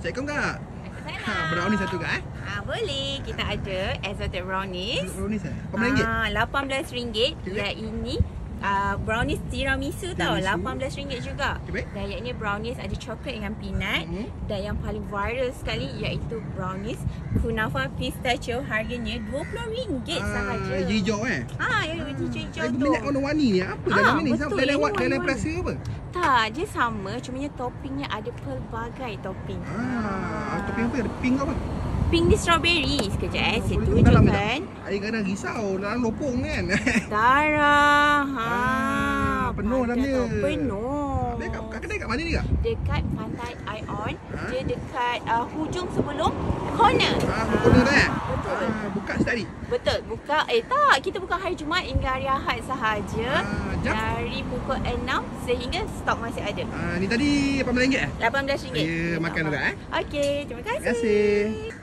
Assalamualaikum kak. Waalaikumsalam. Brownies satu kak Boleh. Kita ada exotic brownies. Brownies RM8. RM18. Yang ini brownies tiramisu tau. RM18 juga. Okay, baik. Dan yang ini brownies ada coklat dengan peanut. Dan yang paling viral sekali iaitu brownies kunafa pistachio. Harganya RM20 sahaja. Hijau Yang hijau-hijau tu. Minyak warna-warni ni apa dalam ni? Betul, Dalam warna-warni. perasa apa? Tak, dia sama. Cumanya toppingnya ada pelbagai topping. Topping apa? Ada pink apa? Pink ni strawberry. Sekejap saya Boleh dalam tunjukkan. Air kadang risau dalam lopong kan. Darah. Penuh dalam dia. Penuh. Dia kat kedai kat mana ni kak? Dekat Pantai Ion. Dia dekat hujung sebelum corner. Corner tu Betul. Buka sekali. Betul. Buka. Tak. Kita buka hari Jumaat hingga hari Ahad sahaja. Jam? Dari pukul 6 sehingga stok masih ada. Ni tadi RM18 RM18. Ya, makan juga Okey. Terima kasih. Terima kasih.